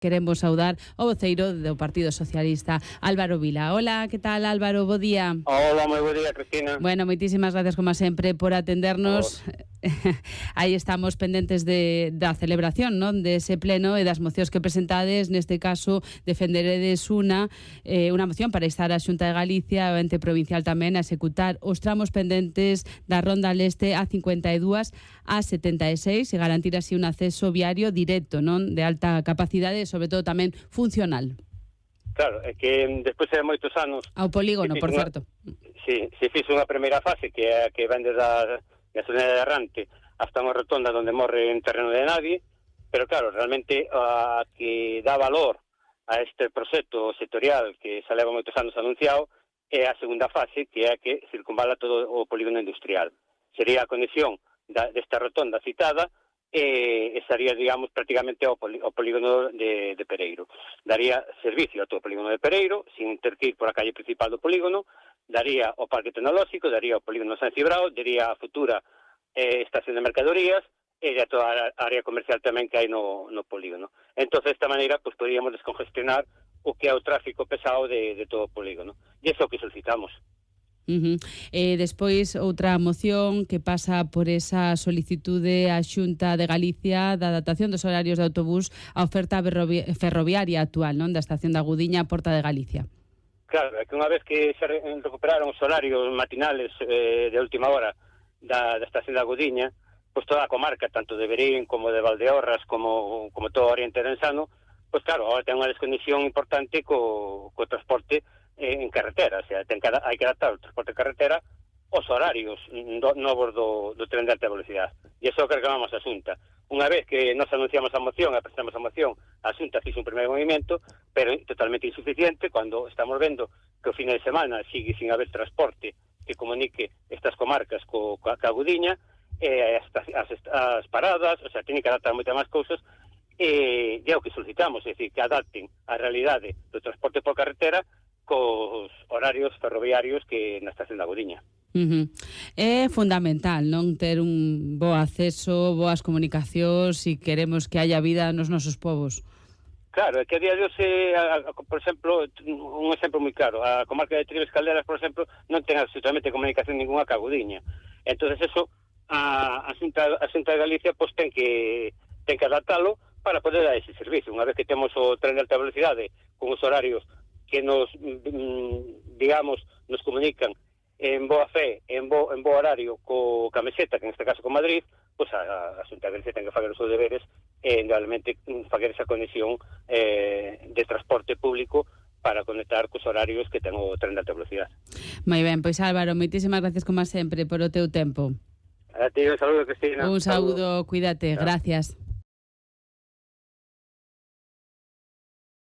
queremos saudar o voceiro do Partido Socialista, Álvaro Vila. Hola, que tal, Álvaro? Bo día. Hola, moi bo día, Cristina. Bueno, moitísimas gracias, como sempre, por atendernos. Aí estamos pendentes da celebración, non? De ese pleno e das mocións que presentades. Neste caso, defenderedes unha moción para instar a Xunta de Galicia, o ente provincial tamén, a executar os tramos pendentes da Ronda Leste A52 a 76 e garantir así un acceso viario directo, non? De alta capacidade, sobre todo tamén funcional. Claro, é que despois de moitos anos... Ao polígono, por certo. Sí, se fixo unha primeira fase que é a que vende da zona de Errante hasta unha rotonda onde morre en terreno de nadie, pero claro, realmente a que dá valor a este proxecto sectorial que xa leva moitos anos anunciado é a segunda fase, que é a que circunvala todo o polígono industrial. Sería a conexión desta rotonda citada e estaría, digamos, prácticamente ao polígono de Pereiro. Daría servicio a todo o polígono de Pereiro, sin ter que ir por a calle principal do polígono, daría ao parque tecnolóxico, daría ao polígono San Cibrao, daría a futura estación de mercadorías e a toda a área comercial tamén que hai no polígono. Entón, de esta maneira, pues, poderíamos descongestionar o que é o tráfico pesado de todo o polígono. E iso é o que solicitamos. Despois, outra moción que pasa por esa solicitude á Xunta de Galicia da adaptación dos horarios de autobús á oferta ferroviaria actual, non? Da estación da Agudiña a Porta de Galicia. Claro, é que unha vez que se recuperaron os horarios matinales de última hora da estación da Agudiña, pois toda a comarca, tanto de Verín como de Valdeorras, como todo o Oriente Orensano, pois claro, agora ten unha desconexión importante co transporte en carretera, o sea, hai que adaptar o transporte de carretera aos horarios novos do tren de alta velocidade. E iso é o que reclamamos a Xunta. Unha vez que nos anunciamos a moción, presentamos a moción, a Xunta fixo un primeiro movimento, pero totalmente insuficiente, cando estamos vendo que o fin de semana sigue sin haber transporte que comunique estas comarcas ca Agudiña, as paradas, o sea, tiene que adaptar moitas máis cousas, e é o que solicitamos, é dicir, que adapten a realidade do transporte por carretera cos horarios ferroviarios que na estación da Agudiña. É fundamental, non? Ter un bo acceso, boas comunicacións, se queremos que haya vida nos nosos povos. Claro, é que a día de hoxe, por exemplo, un exemplo moi claro, a comarca de Trives Calderas, por exemplo, non ten absolutamente comunicación ninguna ca Agudiña. Entón, eso, a Xunta de Galicia pois ten que adaptalo para poder dar ese servicio. Unha vez que temos o tren de alta velocidade con os horarios que nos, digamos, nos comunican en boa fe, en bo horario co Meseta, que neste caso con Madrid, pois a Xunta de Galicia ten que facer os seus deberes e realmente facer esa conexión de transporte público para conectar cos horarios que ten o tren de alta velocidade. Moi ben, pois Álvaro, moitísimas gracias como sempre por o teu tempo. A ti un saúdo, Cristina. Un saúdo, cuídate, gracias.